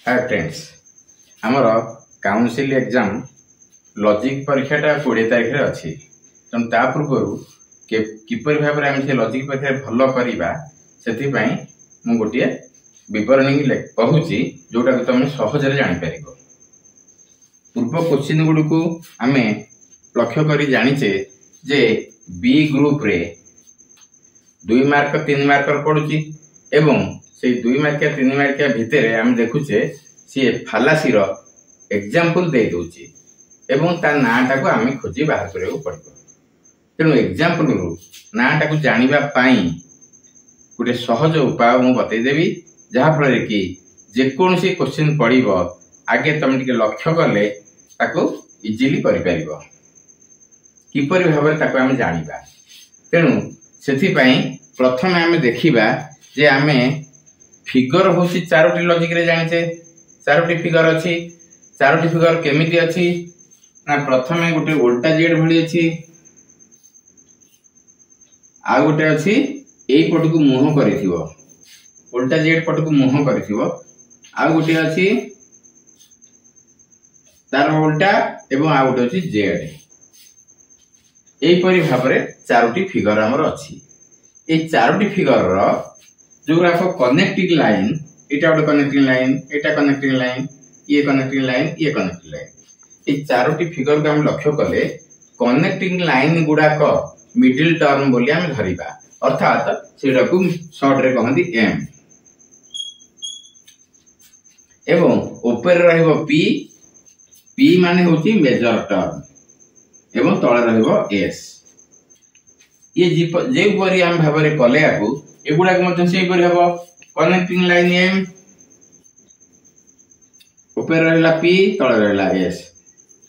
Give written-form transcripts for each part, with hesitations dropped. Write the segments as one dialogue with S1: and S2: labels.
S1: Hi friends, आमर council exam logic परीक्षाटा 20 तारीख रे अछि। तेणु ता पूर्व किपर भाव में से लॉजिक परीक्षा भल करवा से मु गोटे विवरणी कहूँ जोटा तुम सहजरे जापर। पूर्व क्वेश्चन गुड़िक आम लक्ष्य कर जाचे जे बी ग्रुप रे 2 मार्क 3 मार्क पड़ुची एवं से 2 मार्किया 3 मार्किया भितर आम देखुचे सी फालासी एग्जाम्पल दे दूची एवं ता नाटा को आम खोजी बाहर करने को पड़ो। तेणु एग्जाम्पल रु नाटा को जानिबा पाई गोटे सहज उपाय मु बतईदेवी जहाँफल कि जेकोसी क्वेश्चन पड़ो आगे तुम टे लक्ष्य कले इजिली कर किपर भाव में जाना। तेणु से प्रथम आम देखा जे आम फिगर हूँ 4टी लॉजिक रे जानिचे 4टी फिगर अच्छी 4टी फिगर केमिति अच्छी ना प्रथम गोटे उल्टा जेड भली अच्छी आ गोटे अच्छी एई पट को मुह करिथिबो उल्टा जेड पट को मुह करिथिबो आ गोटे अच्छी तार उल्टा एवं आ गोटे अच्छी जेड एपरी भाव में 4टी फिगर आमर अच्छी। ये 4टी फिगर जो कनेक्टिंग लाइन एटा गोटे कनेक्टिंग लाइन एटा कनेक्टिंग लाइन ये कनेक्टिंग लाइन ये कनेक्टिंग लाइन ये 4टी फिगर को हम लक्ष्य कले कनेक्टिंग लाइन गुड़ाक मिडिल टर्म बोली आम धरिबा अर्थात सेटा को शॉर्ट रे कहंती एम एवं ऊपर रहइबो पी पी माने होची मेजर टर्म एवं तळे रहइबो एस। ये जे परी आम भाव में कले एगुड़ा से कनेक्टिंग लाइन एम ऊपर रहा पी तले रहा एस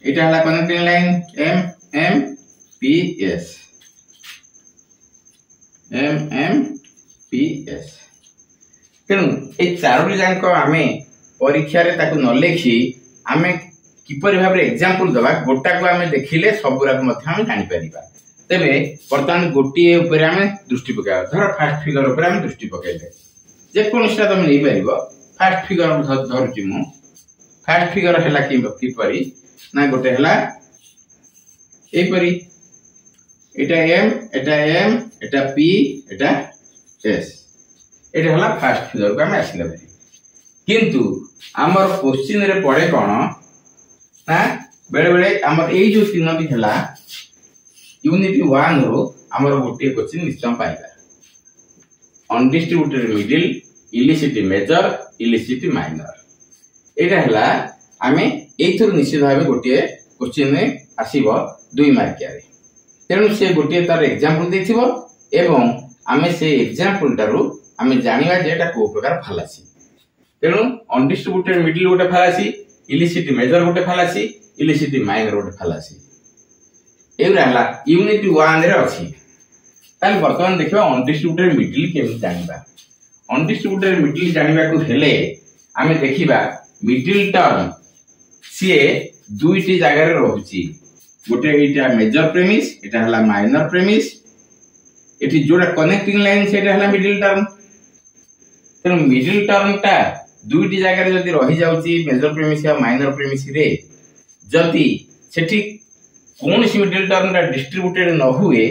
S1: यहाँ है connecting line M M P S M M P S. तेणु ये 4टी जाक आम परीक्षा न लिखी आम किपर भाव में एग्जाम्पल दबा गोटा को आम देखिले सबुराक जापर। तेबे वर्तमान गोटे ऊपर आम दृष्टि पकाइबा धर फास्ट फिगर ऊपर आम दृष्टि पकाइले जेकोसा तुम नहीं पार फास्ट फिगर धरुची मु फास्ट फिगर है किपरी ना गोटे है यपरी एटा एम एटा पी एटा एस एटा है फास्ट फिगर को आम आसला किंतु आमर क्वेश्चन रे पड़े कौन ना बेले बेले आमर ये जो 3टी है यूनिट 1 रो आमर गोटे क्वेश्चन निश्चय पाइबा अनडिस्ट्रीब्यूटेड मिडिल इलिसिटी मेजर इलिसिटी माइनर एटा हला आमे एथुर निश्चित भाबे गोटे क्वेश्चन में आसीबो 2 मार्किया रे। तेणु से गोटे तार एग्जांपल देथिबो एवं आमे से एग्जांपल तारु आमे जानिबा जे एटा को प्रकार फालासी। तेणु अनडिस्ट्रीब्यूटेड मिडिल गोटे फालासी इलिसिटी मेजर गोटे फालासी इलिसिटी माइनर गोटे फालासी एउरा हला यूनिट 1 रे अछि। ताल वर्तमान देखिबा अनडिस्ट्रीब्यूटेड मिडिल केमि जानिबा अनडिस्ट्रीब्यूटेड मिडिल जानिबा को हेले आमे देखिबा मिडिल टर्म सी 2टी जगह रे रहउची गोटे एटा मेजर प्रेमिस एटा हला माइनर प्रेमिस एठी जोडा कनेक्टिंग लाइन सेटा हला मिडिल टर्म। तेनु मिडिल टर्म टा 2टी जगह रे जदी रहि जाउची मेजर प्रेमिस या माइनर प्रेमिस रे जदी सेठी कौन सी मिडिल टर्म टा डिस्ट्रीब्यूटेड न हुए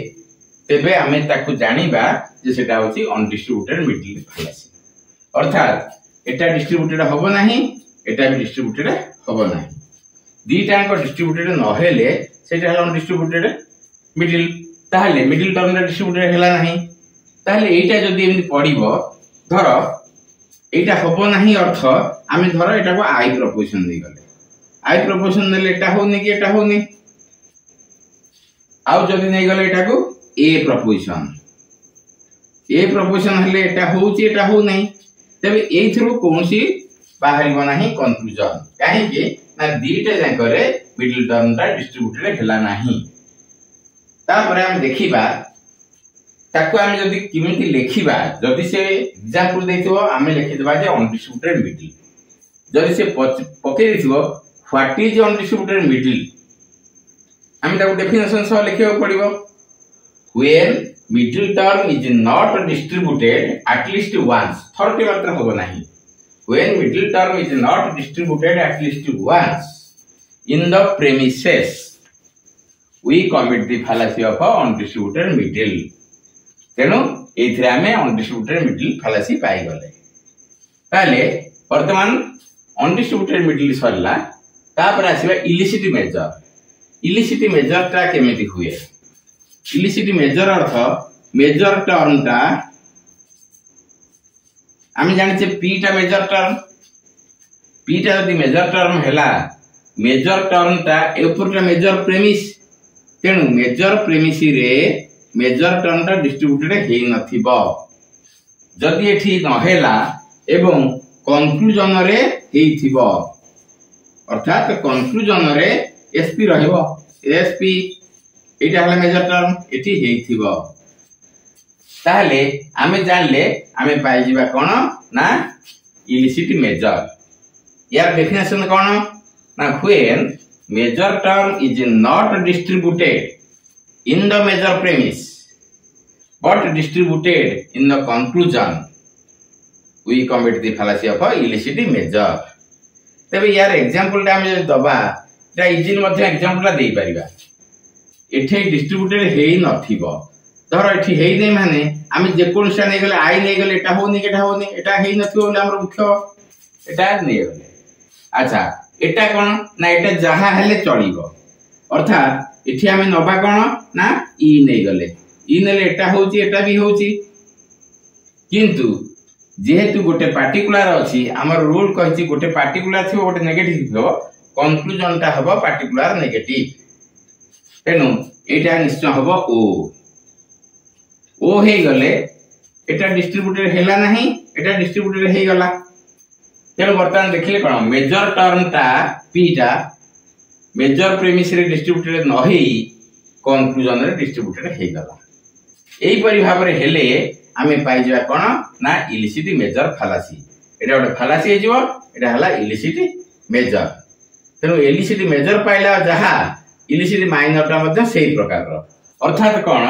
S1: तेबे आमे ताकू जानिबा जे सेटा होची अनडिस्ट्रीब्यूटेड मिडिल फालासी अर्थात एटा डिस्ट्रीब्यूटेड होबो नाही एटा भी डिस्ट्रीब्यूटेड होबो नाही दीटा को डिस्ट्रीब्यूटेड न हेले सेटा हला अनडिस्ट्रीब्यूटेड मिडिल ताहले मिडिल टर्म टा डिस्ट्रीब्यूटेड हेला नाही ताहले एटा जदी एमि पडिबो धर एटा होबो नाही अर्थ आमे धर एटा को आई प्रोपोर्शन दे गले आई प्रोपोर्शन देले एटा होनी कि एटा होनी आउ जदी नहीं गले एटा को ए प्रोपोर्शन हेले एटा होउची एटा हो नहीं तबे एथरो कोनसी बाहरिबो नाही कंक्लूजन काहे कि ना दीटा जाकरे मिडिल टर्म टा डिस्ट्रीब्यूटेड हेला नाही। तापर हम देखिबा ताको हम जदी किमिति लिखिबा जदी से एग्जांपल देथिबो आमे लिखि देबा जे अनडिस्ट्रीब्यूटेड मिडिल जदी से पके देथिबो व्हाट इज अनडिस्ट्रीब्यूटेड मिडिल आमे ताको डेफिनेशन सह लिखियो पड़िबो when middle term is not distributed at least once 30 मात्र होबो नाही when middle term is not distributed at least once in the premises, we commit the fallacy of undistributed middle. तेणु एथिरे आमे अनडिस्ट्रीब्यूटेड मिडिल फालासी पाई गले ताले वर्तमान अनडिस्ट्रीब्यूटेड मिडिल सरला तापर आसीबा इलिसिटी मेजर ता केमिति हुए इलिसिटी मेजर अर्थ मेजर टर्म ता आमे जानिचे पी टा मेजर टर्म जदी मेजर टर्म हैला मेजर टर्म ता एपुरटा मेजर प्रेमिस तेणु मेजर प्रेमिस रे मेजर टर्म टा डिस्ट्रीब्यूटेड हेई नथिबो जदी एठी नहेला एवं कंक्लूजन रे हेइथिबो अर्थात कंक्लूजन रे एसपी रहइबो एसपी एटा हला मेजर टर्म एठी हेइथिबो ताहले आमे जानले आमे पाई जिबा कोन ना इलिसिट मेजर यार डेफिनेशन कोन ना when major term is not distributed in the major premise but distributed in the conclusion, we commit the fallacy of illicit measure. तबे यार एग्जांपल टा हम दबा ता इजिन मध्ये एग्जांपल टा देई परिबा एठे डिस्ट्रीब्यूटेड हेई नथिबो धर एठी हेई नै माने आमे जे कोन से नै गेले आई नै गेले एटा होनी एटा हेई नथिबो बोले हमर मुख्य एटा नै गेले अच्छा एटा कोन ना एटा जहा हेले चलिबो अर्थात एठी आमे नबा कोन ना ई नै गले ई नेले एटा होची एटा भी होची किंतु जेहेतु गोटे पार्टिकुलर अछि हमर रूल कहछि गोटे पार्टिकुलर थियो गोटे नेगेटिव थियो कंक्लूजन ता हबो पार्टिकुलर नेगेटिव तेनु एटा निश्चय हबो ओ हे गले एटा डिस्ट्रीब्यूटेड हैला नाही एटा डिस्ट्रीब्यूटेड हे गला तेनु वर्तमान देखिले कोन मेजर टर्म ता पी ता मेजर प्रेमिस रे डिस्ट्रीब्यूटेड न हेई कंक्लूजन रे डिस्ट्रीब्यूटेड हे गला एई परि भाव रे हेले आमे पाई जबा कोन ना इलिसिट मेजर फालासी एटा गोटे फालासी हे जिवो एटा हला इलिसिट मेजर तेनु इलिसिट मेजर पाइला जहा इलिसिट माइनर ता मध्ये सेही प्रकार रो अर्थात कोन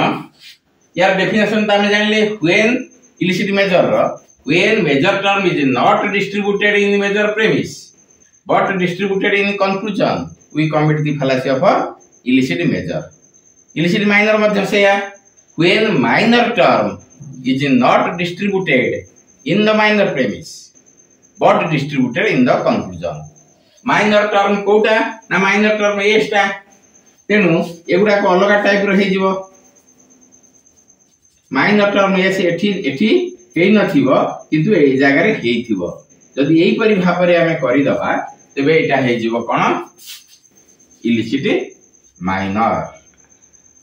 S1: यार डेफिनेशन ता हम जानले व्हेन इलिसिट मेजर रो when major term is not distributed in major premise but distributed in conclusion we commit the fallacy of illicit measure. Illicit minor madhya seya when minor term is not distributed in the minor premise but distributed in the conclusion. Minor term कोटा ना minor term s टा तेनु एगुडा को अलगा type रो हे जिवो minor term s एठी हेई नथिबो किंतु ए जागा रे हेइथिबो जदी एई परि भाव रे हमें करि दबा तबे एटा हे जिवो कोन illicit minor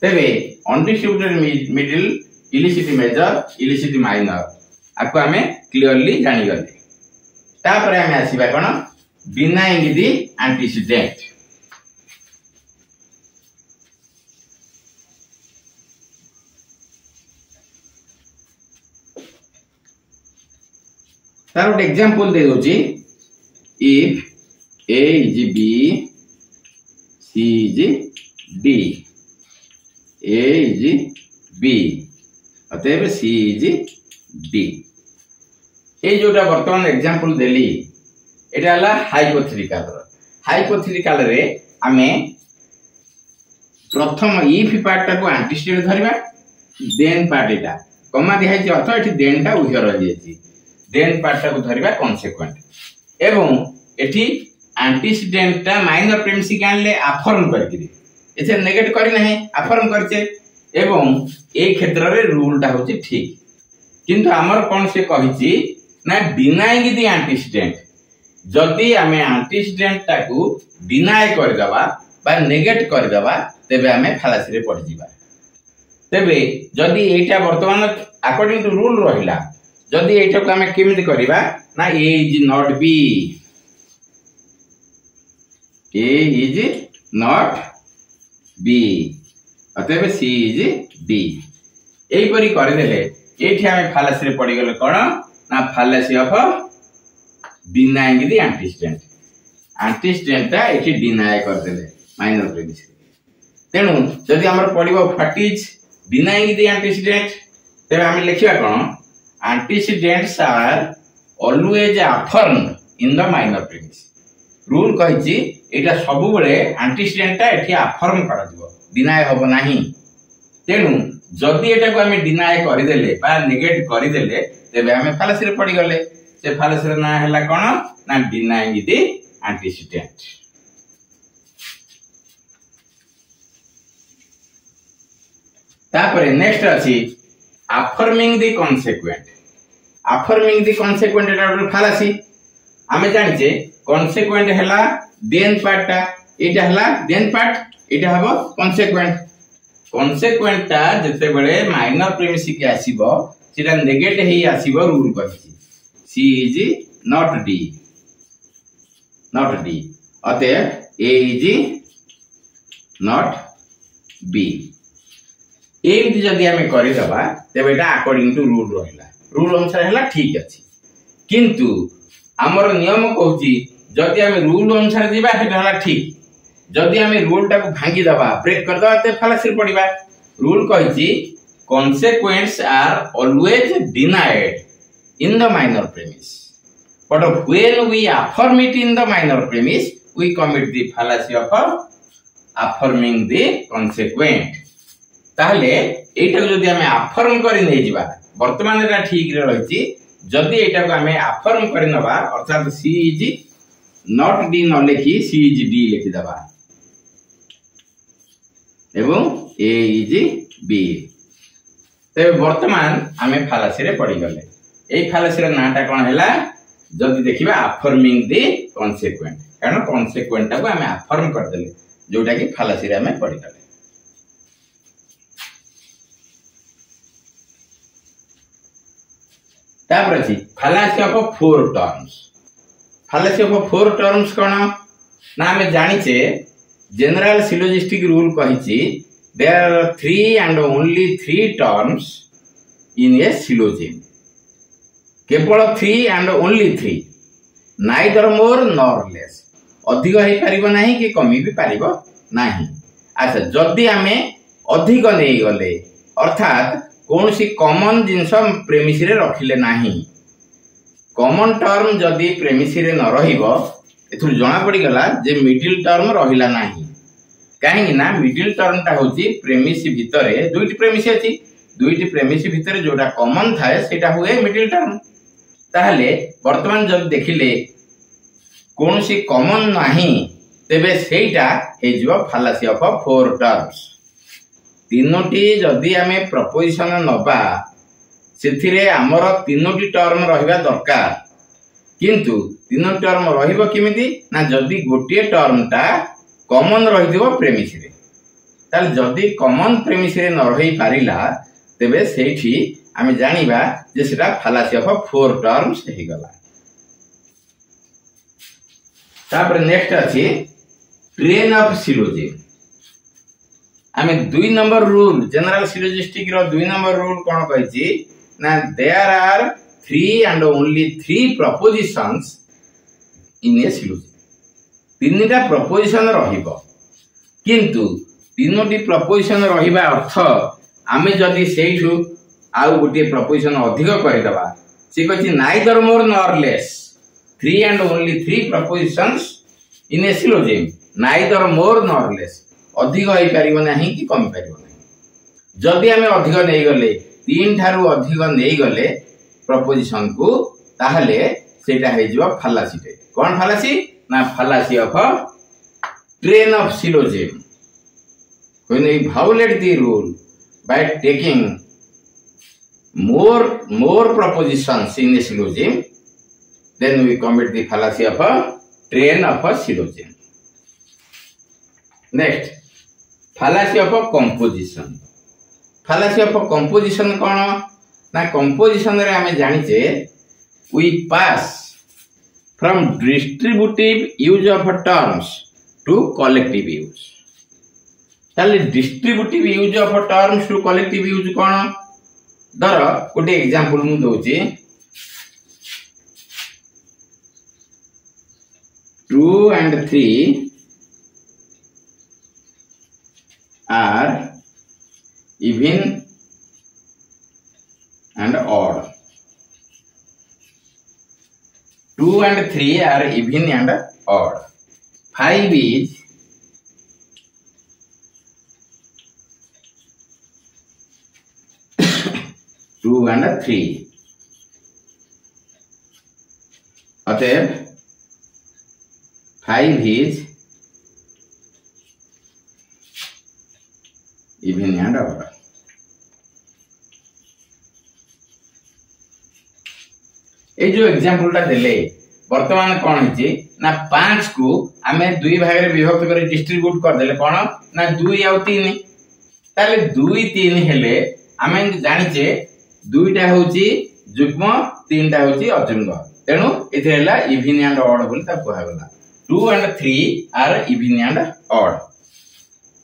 S1: तबे undistributed middle illicit major illicit minor आको हमें क्लियरली जानि गले तापर हमें आसीबा कोन denying the antecedent तार एक एग्जांपल दे दोची if a is b C is D, A is B, अतएव C is D. ये जोटा वर्तमान एग्जांपल देली एटा हला हाइपोथेटिकल रे आमे प्रथम इफ पार्ट टा को एंटीस्टेट धरिबा देन पार्ट एटा कमा दिहाई जे अर्थ एठी देन टा उहियर रहि जेछि देन पार्ट टा को धरिबा कॉन्सिक्वेंट एवं एठी एंटीसीडेंट टा माइनर प्रेमिस के आनले अफर्म करके एसे नेगेट करी नहीं अफर्म करचे एवं ए क्षेत्र रे रूल टा होची ठीक किंतु हमर कोन से कहिची ना डिनाइंग द एंटीसीडेंट जदी हमें एंटीसीडेंट टा को डिनाय कर दबा बा नेगेट कर दबा तबे हमें फालासी रे पड़ जिबा तबे जदी एटा वर्तमान अकॉर्डिंग टू रूल रहिला जदी एटा को हमें केमिति करिबा ना A is not B A is not B अतएव C is D एई परी कर देले एठी हमें फालासी रे पड़ी गेले कोन ना fallacy of denying the antecedent ता एठी डिनाय कर देले माइनर प्रेमिस तेनु जदी हमर पड़िबो what is denying the antecedent तबे हम लिखिबा कोन antecedents are always affirmed in the minor premise rule कहिछि एटा सब बेले एंटीसीडेंटटा एठी अफर्म करा दिबो डिनाय होबो नाही तेनु जदि एटा को हमें डिनाय करि देले बा नेगेट करि देले तेबे हमें फालासी रे पड़ी गले से फालासी रे ना हैला कोन ना डिनाइंग द एंटीसीडेंट तापरे नेक्स्ट अछि affirming the consequent affirming the consequent एटा फालासी आमे जानिचे कॉन्सिक्वेंट हैला देन पार्टटा एटा हैला देन पार्ट एटा हबो कॉन्सिक्वेंट कॉन्सिक्वेंट ता जते बेले माइनर प्रीमिस के आसीबो सेटा नेगेट हेई आसीबो रूल करछि सी इज नॉट डी अतः ए इज नॉट बी एमती जदि हमें करि दबा तबे एटा अकॉर्डिंग टू रूल रहिला रूल अनुसार हैला ठीक अछि किंतु हमर नियम कहूची जदि हमें रूल अनुसार जीवा हेटा हला ठीक जदि हमें रूल टा को भांगी दबा ब्रेक कर दबा ते फालासी पड़िबा rule कहिची consequences are always denied in the minor premise but when we affirm it in the minor premise we commit the fallacy of affirming the consequent ताहले एटा जदि हमें अफर्म करि नै जिबा वर्तमान एटा ठीक रे रहिची जदि एटा को हमें अफर्म करि नबा अर्थात सी इज नॉट डी न लिखि सी इज डी लिखि दबा एवं ए इज बी ते वर्तमान हमें फालासी रे पड़ी गले ए फालासी रे नाटा कोन हैला जदि देखिबा अफर्मिंग द कॉन्सिक्वेंट कारण कॉन्सिक्वेंट ता को हमें अफर्म कर देले जोटा कि फालासी रे हमें पड़ी गले तापर अछि fallacy of four terms fallacy of four terms कोन ना हमें जानिचे जनरल सिलोजिस्टिक रूल कहिछि there are three and only three terms in a syllogism केवल 3 and only 3 neither more nor less अधिक हे परिबो नाही कि कमी भी परिबो नाही अच्छा जदि हमें अधिक नै गले अर्थात कोनसी कॉमन जिंस प्रेमिस रे रखिले नाही कॉमन टर्म जदि प्रेमिस रे न रहिबो एथु जणा पड़ी गला जे मिडिल टर्म रहिला नाही काहे ना मिडिल टर्म ता होची प्रेमिस भितरे दुईटी प्रेमिस अछि दुईटी प्रेमिस भितरे जोटा कॉमन थाए सेटा हुए मिडिल टर्म ताहले वर्तमान जब देखिले कोनसी कॉमन नाही तेबे सेटा हे जिवो फालासी ऑफ फोर टर्म्स तीनोटी जदि हमें प्रपोजिशन नबा सेथिरे हमर तीनोटी टर्म रहिबा दरकार किंतु तीनोटी टर्म रहिबो किमिति ना जदि गोटे टर्म ता कॉमन रहिदिबो प्रेमिस रे ताल जदि कॉमन प्रेमिस रे न रहि पारिला तेबे सेठी हमें जानिबा जे सेटा फालासी ऑफ फोर टर्म्स हे गला तापर नेक्स्ट अछि ट्रेन ऑफ सिलोजिज्म हमें 2 नंबर रूल जनरल सिलोजिस्टिक रो 2 नंबर रूल कोन कहिछि ना there are 3 and only 3 propositions in a syllogism तीनटा प्रपोजिशन रहिबो किंतु तीनोटी प्रपोजिशन रहिबा अर्थ आमे जदि सेइठु आउ गोटे प्रपोजिशन अधिक करि दबा से कछि neither more nor less 3 and only 3 propositions in a syllogism neither more nor less अधिक होई परिबो नाही कि कम परिबो नाही जदि हमें अधिक नै गले 3 थारु अधिक नै गले प्रपोजिशन को ताहले सेटा हे जिवो फालासी टे कोन फालासी ना fallacy of train of syllogism when we violate the rule by taking more propositions in a syllogism then we commit the fallacy of a train of a syllogism next fallacy of a composition fallacy of a composition कोन ना composition रे हमें जानिचे we pass from distributive use of terms to collective use ताले distributive use of terms to collective use कोन दर गोटे example मु दोची 2 and 3 are even and odd 2 2 and 3 are even and odd. 5 is two and 3. अतएव 5 is even and odd. ये जो example टा देले वर्तमान कौन है ना 5 को आमे दुई भाग रे विभक्त कर डिस्ट्रीब्यूट कर देले कौन ना 2 और 3 ताले 2 3 हेले आमे जानिचे दुईटा होची जुग्म तीनटा होची अजुग्म तेनु इथे हला इवन एंड ऑड बोली ता कहला गला 2 and 3 are even and odd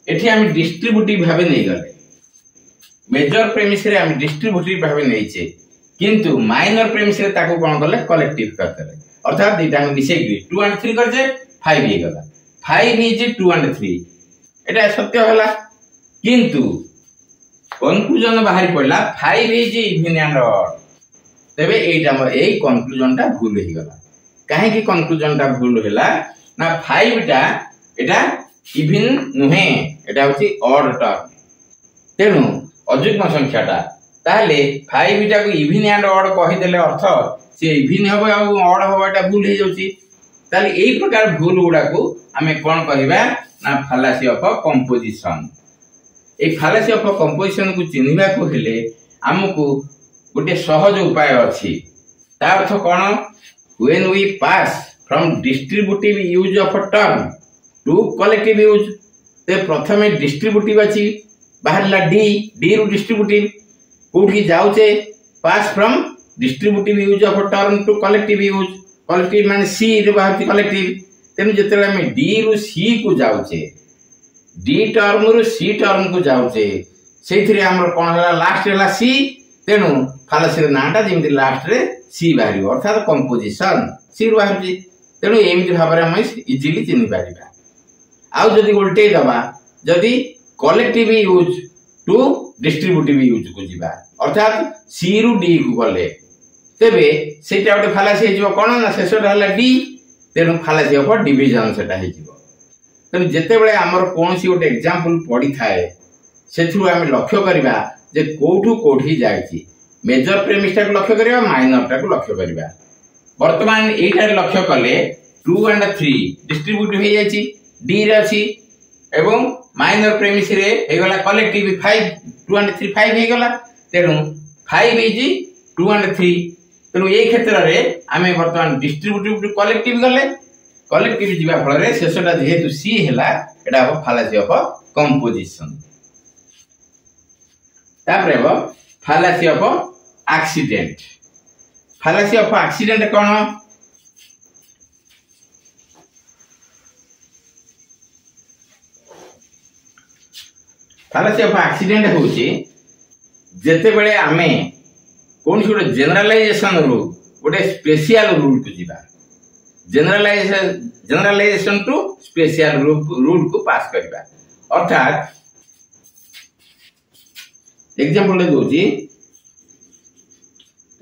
S1: एठी आमे डिस्ट्रीब्यूटिव भाबे नै गले मेजर प्रेमिस रे आमे डिस्ट्रीब्यूटिव भाबे नैचे किंतु माइनर प्रेमिस रे ताको कोन करले कलेक्टिव करतले अर्थात दुईटा मिसे 2 and 3 करजे 5 हे गला 5 इज 2 and 3 एटा सत्य होला किंतु कंक्लूजन बाहर पड़ला 5 इज इवन एंड ऑड तबे एटा ए कंक्लूजन टा भूल हे गला काहे कि कंक्लूजन टा भूल होला ना 5 टा एटा इवन नुहे एटा होची ऑड टर्म तेनु अजुग्म संख्या टा ताले 5 टा को इवन एंड ऑड कहि देले अर्थ से इवन हबो आ ऑड हबो एटा भूल हे जाउची ताले एई प्रकार भूल गुडा को हमें कोन कहिबा ना fallacy of composition a fallacy of composition को चिन्हिबा को हेले हमकु गोटे सहज उपाय अछि ता अर्थ कोन when we pass from distributive use of a term to collective use ते प्रथमे डिस्ट्रीब्यूटिव अछि बाहरला डी रु डिस्ट्रीब्यूटिव कोठी जाउचे pass from distributive use of a term to collective use collective माने सी रे बाहर कलेक्टिव तेनु जेतेला में डी रु सी को जाउचे डी टर्म रु सी टर्म को जाउचे सेथिरे हमर कोन हला लास्ट हला सी तेनु फालासी रे नाटा जेमि लास्ट रे सी बाहरियो अर्थात कंपोजिशन सी रु बाहरजी तेनु एमिति भाबरे हम इजीली चिनि पारिबा आउ जदी उल्टे दबा जदी collective use to distributive use को जिबा अर्थात सी रु डी को गले तेबे सेटा गोटे फालासी हे जिवो कोन ना शेषटा हला डी तेनु फालासी ऑफ डिवीजन सेटा हे जिवो तेनु जेते बेले हमर कोनसी गोटे एग्जांपल पड़ी थाए सेथु हम लक्ष्य करिबा जे कोठु कोठी जायछि मेजर प्रेमिस को लक्ष्य करिबा माइनर टा को लक्ष्य करिबा वर्तमान एटा लक्ष्य कले 2 and 3 डिस्ट्रीब्यूट हो जायछि डी रे अछि एवं माइनर प्रेमिस रे हे गला कलेक्टिव 5 2 and 3 5 हे गला तेनु 5 इज 2 and 3 तेनु ए क्षेत्र रे आमे वर्तमान डिस्ट्रीब्यूटिव टू कलेक्टिव गले कलेक्टिव जिबा फल रे शेषटा जेहेतु सी हैला एटा हो फालासी ऑफ कंपोजिशन तापरे हो fallacy of accident fallacy of accident कोन फालासी ऑफ एक्सीडेंट होची जेते बेले आमे कोन छोटे जनरलाइजेशन रूल गोटे स्पेशल रूल को जिबा जनरलाइजेशन टू स्पेशल रूल को पास करबा अर्थात एग्जांपल दोची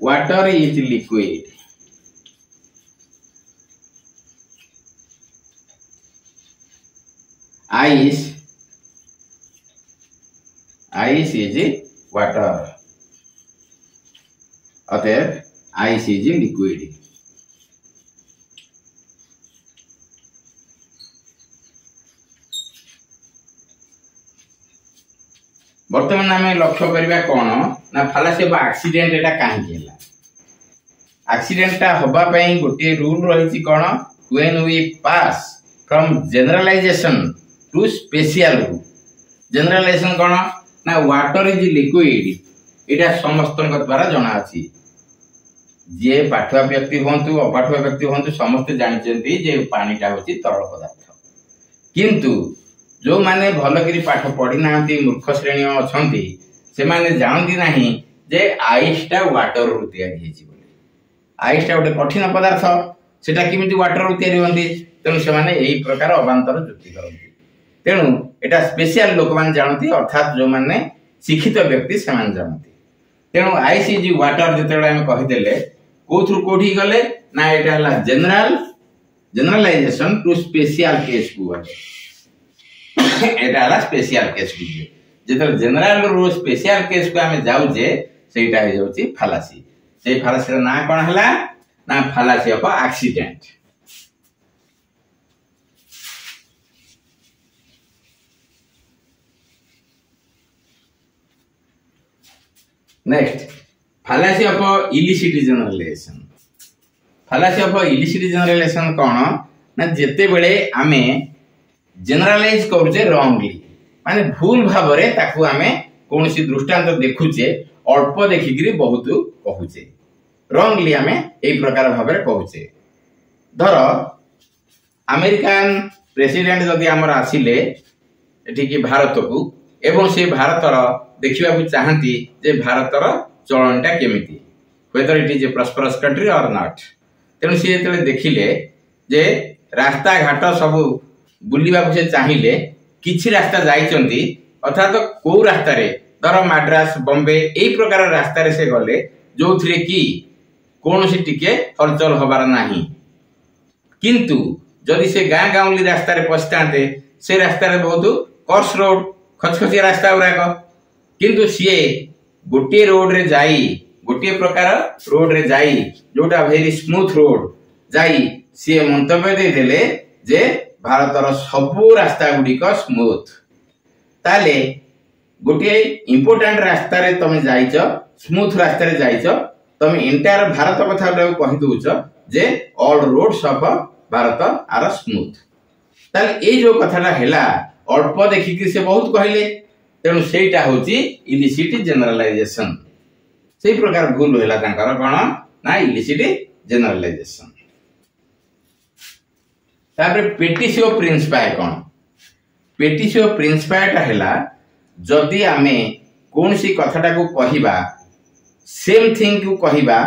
S1: water is liquid ice is water अतएव ice is liquid वर्तमान आम लक्ष्य करबा कोन ना फालासी ऑफ एक्सीडेंट एटा काहे केला एक्सीडेंट ता होबा पई गोटे रूल रहिछि कोन when we pass from generalization to special rule generalization कोन ना वाटर इज लिक्विड एटा समस्त द्वारा जଣା अछि जे पाठुआ व्यक्ति होंतु अपाठुआ व्यक्ति होंतु समस्त जानिचंती जे पानीटा होछि तरल पदार्थ किंतु जो माने भलकरी पाठ पढ़ी नांती मूर्ख श्रेणी अछंती से माने जानती नाही जे आइसटा वाटर रु तयारी हेछि बोली आइसटा गोटे कठिन पदार्थ सेटा किमिति वाटर रु तयारी होंती तेनु से माने एही प्रकार अबांतर जुक्ति करंती तेनु एटा स्पेशल लोक मान जानती अर्थात जो माने शिक्षित व्यक्ति से मान जानती तेनु आइस इज वाटर जते हम कहि देले कोथु कोठी गले ना एटा हला जनरलाइजेशन टू स्पेशल केस को एटा हला स्पेशल केस को जेतर जनरल रो स्पेशल केस को हमें जाउ जे सेटा हे जाउची फालासी से फालासी रा ना कोन हला ना fallacy of accident next fallacy of illicit generalization fallacy of illicit generalization कोन ना जेते बेले आमे जनरलाइज करूचे रॉन्गली माने भूल भाबरे ताकू आमे कोनसी दृष्टांत देखुचे अल्प देखिकरी बहुत कहूचे रॉन्गली आमे एई प्रकार भाबरे कहूचे धर अमेरिकन प्रेसिडेंट जदि हमर आसिले एठी कि भारत को एवं से भारतर देखिबा को चाहंती जे भारतर चलनटा केमिति whether it is a prosperous country और नॉट तेणु सी जेते देखिले जे रास्ता घाट सब बुलिबा को से चाहिए किछि रास्ता जाइचंती अर्थात को रास्ता रे धर मद्रास बॉम्बे एई प्रकार रास्ता रे से गले जोथरे की कोनोसी टिके हलचल होबार नाही किंतु जदि से गां गाउली रास्ता रे पछतांते से रास्ता रे बहुत कर्स रोड खचखचिया रास्ता उराक किंतु सीए गोटे रोड रे जाई गोटे प्रकार रोड रे जाई जोटा वेरी स्मूथ रोड जाई सीए मंतव्य दे देले जे भारतर सबु रास्ता गुडी को स्मूथ ताले गोटे इंपोर्टेंट रास्ता रे तमे जाइचो स्मूथ रास्ता रे जाइचो तमे एंटायर भारत कथा कहि दोचो जे all roads of Bharat are smooth ताले ए जो कथाटा हैला अल्प देखि कि से बहुत कहले तेणु सेटा होची इलिसिट जनरलाइजेशन सेही प्रकार भूल होला तांकर कोन ना इलिसिट जनरलाइजेशन तापर पेटिसियो प्रिंसिपल कोन पेटिसियो प्रिंसिपल ता हैला जदि आमे कोनसी कथाटा को कहिबा सेम थिंग को कहिबा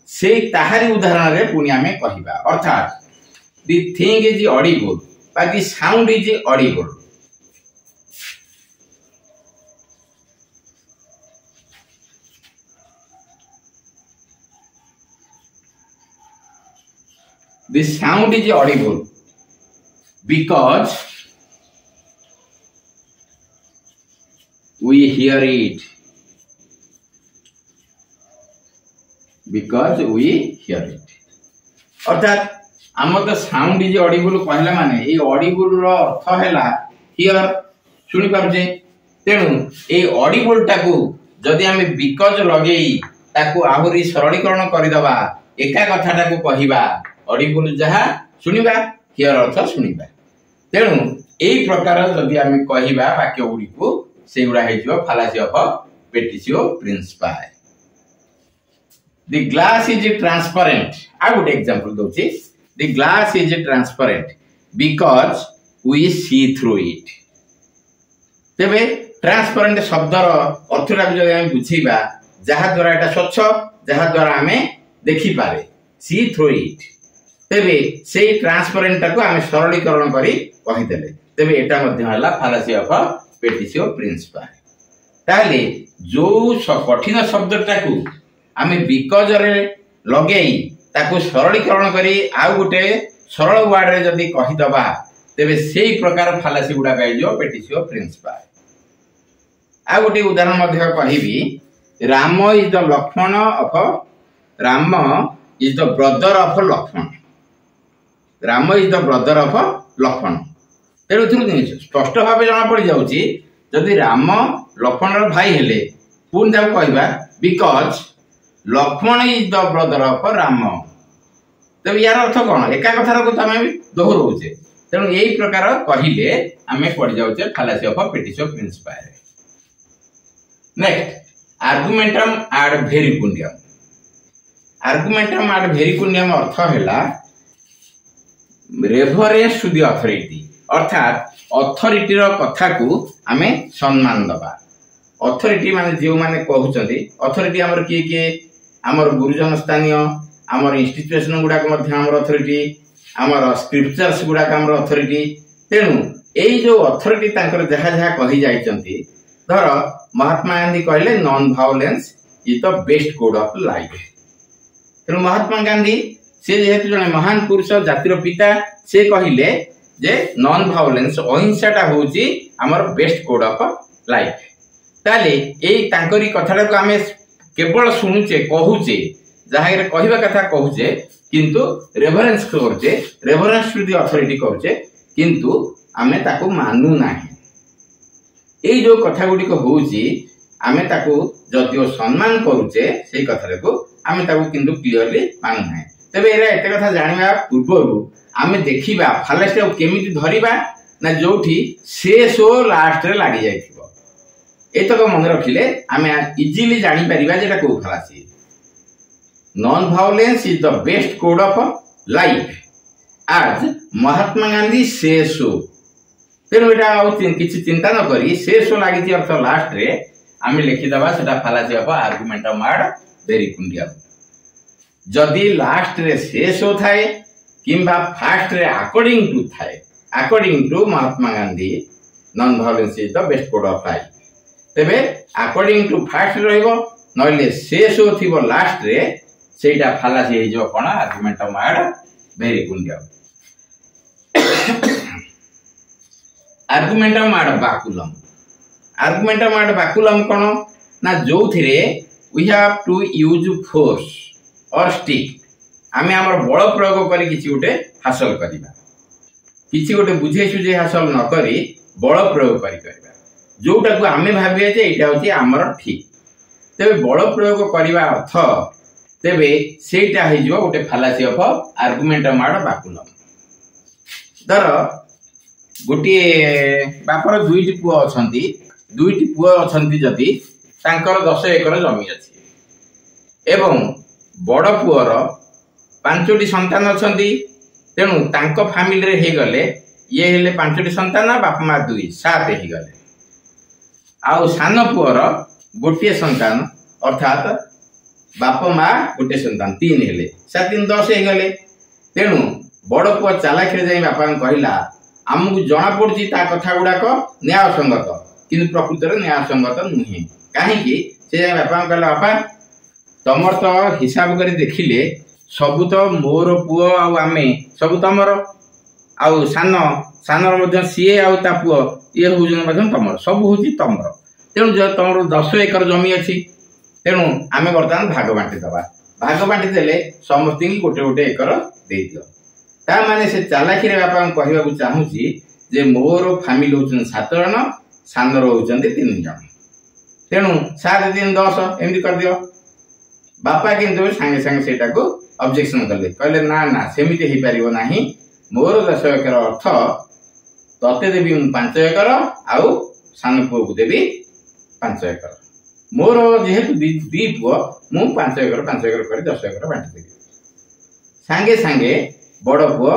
S1: से ताहारी उदाहरण रे पुनी आमे कहिबा अर्थात the thing is Audible but the sound is Audible the sound is audible because we hear it अर्थात आम तो साउंड इज ऑडिबल कहला माने ए ऑडिबल रो अर्थ हैला हियर सुनि पारुजे तेनु ए ऑडिबल टाकू जदि आमे बिकॉज लगेई ताकू आहुरी सरलीकरण करिदबा एका कथाटा को कहिबा ऑडिबल जहा सुनिबा हियर अर्थ सुनिबा तेणु एई प्रकार जदि आमे कहिबा वाक्य गुडी को सेगुडा हेजियो fallacy of petitio principle the glass is transparent a good example दोची the glass is transparent because we see through it तेबे ट्रांसपेरेंट शब्दर अर्थटा जदि आमे बुझीबा जहा द्वारा एटा स्वच्छ जहा द्वारा आमे देखि पारे सी थ्रू इट तेबे से ट्रांसपेरेंट को आमे सरलीकरण करी कहि देले तेबे एटा मध्य हला फालासी ऑफ पेटिसियो प्रिंसिपल ताले जो कठिन शब्दटा को आमे बिकॉज रे लगेई ताको सरलीकरण करी आ गुटे सरल वर्ड रे जदी कहि दबा तेबे सेही प्रकार फालासी गुडा गाइ जो पेटिसियो प्रिंसिपल आ गुटे उदाहरण मध्य कहिबी Ram is the Lakshman of Ram is the brother of Lakshman Ram is the brother of Lakshman तेणु स्पष्ट भाव जना पड़ जाऊँगी जदि राम लक्ष्मण भाई हेले पुणी जाऊ कहवा because Lakshman is the brother of Ram तेज यार अर्थ कौन एका कथार को आम दोहराऊे तेणु यही प्रकार कहले आम पड़ जाऊे फालासी ऑफ पेटिसियो प्रिंसिपल नेक्स्ट आर्गुमेंटम आड भेरिकुंडियम आर्गुमेंटम आड भेरिकुंडियम अर्थ है रेफरेंस टू द अथॉरिटी अर्थात अथॉरिटी रो कथा को आमे सम्मान दबा अथॉरिटी माने जो माने कहउचंती अथॉरिटी हमर किए हमर गुरुजन स्थानीय हमर इंस्टीट्यूशन गुडा को मध्य हमर अथॉरिटी हमर स्क्रिप्चर्स गुडा का हमर अथॉरिटी तेनु एई जो अथॉरिटी तांकर जहा जहा कहि जाइचंती धर महात्मा गांधी कहले non violence is the best code of life तेणु महात्मा गांधी से जेहेतु जने महान पुरुष जातिर पिता से कहिले जे नॉन वायलेंस अहिंसाटा होची हमर बेस्ट कोड ऑफ लाइफ। ताले एई तांकरी कथाटा को आमे केवल सुनुचे कहूचे जहां कहवा कथा कहूचे किंतु रेफरेंस करचे रेफरेंस टू द अथॉरिटी करचे किंतु आमे ताको मानू नाही। एई जो कथा गुडी को होची आमे ताको जदियो सम्मान करूचे सेई कथा को आमे ताको किंतु क्लियरली मानू नाही। तबे एरा एते कथा जानिबा पूर्वरु आमे देखिबा फालासी केमिति धरिबा ना जोठी से सो लास्ट रे लागि जाइथिबो एतक मन रखिले आमे इजीली जानि परिबा जेटा को फालासी। Non violence is the best code of life आज महात्मा गांधी से सो। तेणु एटा किसी चिंता न करी से सो लागि अर्थ लास्ट रे आमे लिखि दबा सेटा फालासी ऑफ आर्गुमेंट ऑफ मार्ड वेरी कुंडिया। जदि लास्ट रे से सो थाए किंबा फास्ट रे अकॉर्डिंग टू थाए according to Mahatma Gandhi non violence is the best code of life तेबे अकॉर्डिंग टू फास्ट रहइबो नले से सो थिबो लास्ट रे सेटा फालासी हे जो कोन आर्गुमेंट ऑफ मार्ड वेरी कुंडिया। आर्गुमेंट ऑफ मार्ड बाकुलम आर्गुमेंट ऑफ मार्ड बाकुलम कोन ना जो थिरे we have to use force or stick आमे हमर बल प्रयोग करी किछि गोटे हासिल करिबा किछि गोटे बुझे सुझे हासिल न करी बल प्रयोग करी करबा जोटा को आमे भाबिए जे एटा होछि हमर ठीक तेबे बल प्रयोग करिबा अर्थ तेबे सेटा हे जो गोटे फालासी ऑफ आर्गुमेंट ऑफ मार्ड बाकुलम। दर गोटे बापर दुईटी पुओ अछंती जदि तांकर 10 एकर जमी अछि एवं बड़ पुअर 5टी संतान अछंती तेणु तांको फैमिली रे हे गले ये हेले 5टी संतान बापा मा 2 7 हे गले आउ सान पुअर गोटे संतान अर्थात बापा मा गोटे संतान 3 हेले 7 3 10 हे गले तेणु बड़ पुअ चालाक रे जाई बापा कहला हमकु जणा पड़ची ता कथा गुडा को न्याय संगत किंतु प्रकृति रे न्याय संगत नुहे काहे कि से बापा कहला बापा तमर तो हिसाब करी देखिले सबु तो मोर पुओ आउ आमे सबु तमर आउ सान सानर मध्य सीए आउ ता पुओ ये होजन मध्य तमर सबु होची तमर तेणु जो तमर 10 एकर जमी अछि तेणु आमे वर्तमान भाग बांटी देले समस्ती गोटे गोटे एकर दे दियो ता माने से चालाकी रे बापा कहबा को चाहूची जे मोर फैमिली होचन 7 जन सानर होचन 3 जन तेणु 7 3 10 एमदी कर दियो बापा किंतु संगे संगे सेटा को ऑब्जेक्शन करले कहले ना ना सेमिति हे परिबो नाही मोर 10 एकर अर्थ तते देबी 5 एकर आउ सान पुओ को देबी 5 एकर मोर जेहेतु दी पुओ मु 5 एकर करी 10 एकर बांटी देबी संगे संगे बड़ पुओ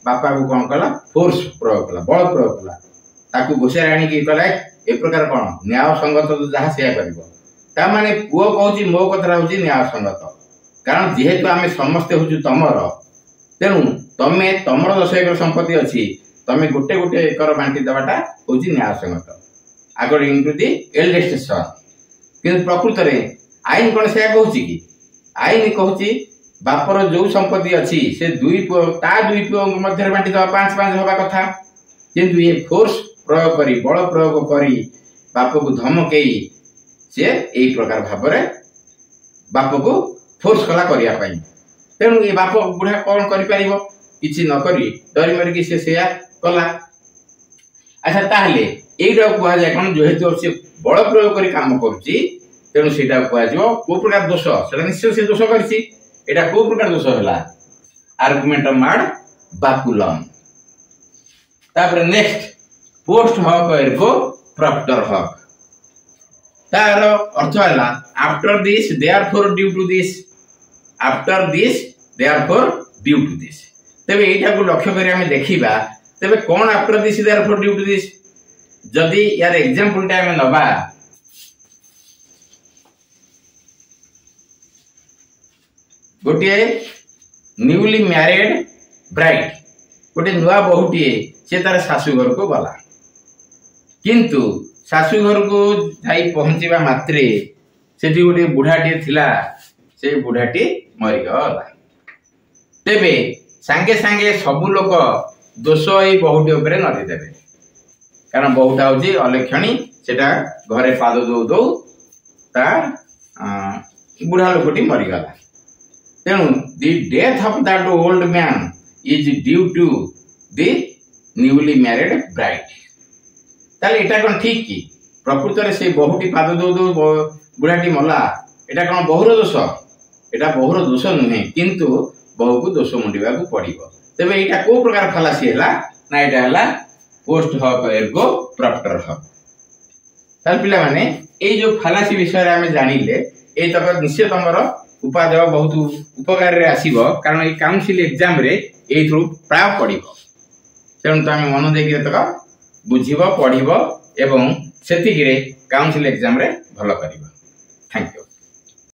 S1: बापा को कोन कला फोर्स प्रयोग कला बल प्रयोग कला ताकू गोसे राणी की कला ए प्रकार कोन न्याय संगत जहा सेया करबो ता माने पुओ कहूची मो कथरा होची न्याय संगत कारण जेहेतु आमे समस्त होचु तमर तेणु तमे तमर 10 एकर संपत्ति अछि तमे गोटे गोटे एकर बांटी देबाटा होची न्याय संगत according to the eldest son किंतु प्रकृत रे आईन कोन से कहूची कि आईन कहूची बापर जो संपत्ति अछि से दुई पुओ मध्य बांटी दवा 5-5 होबा कथा किंतु ये फोर्स प्रयोग करी बल प्रयोग करी बाप को धमकेई से एई प्रकार भाबरे बाप को फोर्स कला करिया पई तेणु ये बाप बुढ़ा कौन करि परिबो किछि न करी डरी मरि कि से सेया कला। अच्छा ताहले एइटा कुआ जाय कोन जेहेतु से बल प्रयोग करी काम करूची तेणु सेटा कुआ जिवो को प्रकार दोष सेटा निश्चय से दोष करछि एटा को प्रकार दोष होला आर्गुमेंट ऑफ मार्ड बाकुलम। तापर नेक्स्ट पोस्ट हक एरको प्रॉपर हक तार अर्थ हला after this therefore due to this after this therefore due to this तबे एटा को लक्ष्य करी हम देखिबा तबे कोन after this therefore due to this जदी यार एग्जांपल टा हम नबा गोटे न्यूली मैरिड ब्राइड गोटे नुआ बहुटी से तार शाशु घर को गला किंतु शाशु घर को जाई पहुंचीबा मात्रे सेठी गोटे बुढ़ाटी थिला से बुढ़ाटी मरीगला तेबे सांगे सांगे सबु लोक दोष एई बहुटी उपरे नदी देबे कारण बहुटा होची अलक्षणी सेटा घरे पाद दो दो ता बुढ़ा लोकटी मरीगला तेणु the death of that old man is due to the newly married bride ताले एटा कोन ठीक की प्रकृत रे से बहुटी पाद दो दो बुढ़ाटी मला एटा कोन बहुर दोष एटा बहुर दोष नुहे किंतु बहु को दोष मुंडा को पड़ो तेरे यहाँ कौ प्रकार फालासी है ना यहाँ पोस्ट हक एर्गो प्रॉप्टर हक तार पिला माने ए जो फालासी विषय आम जानिले ए तक निश्चय तुम उपादेय बहुत उपकार रे आसीबो कारण ए काउंसिल एग्जाम रे ए थ्रू प्राय पड़ो तेणु तुम मन देख बुझब पढ़ब एवं से काउंसिल एग्जाम रे भल कर थैंक यू।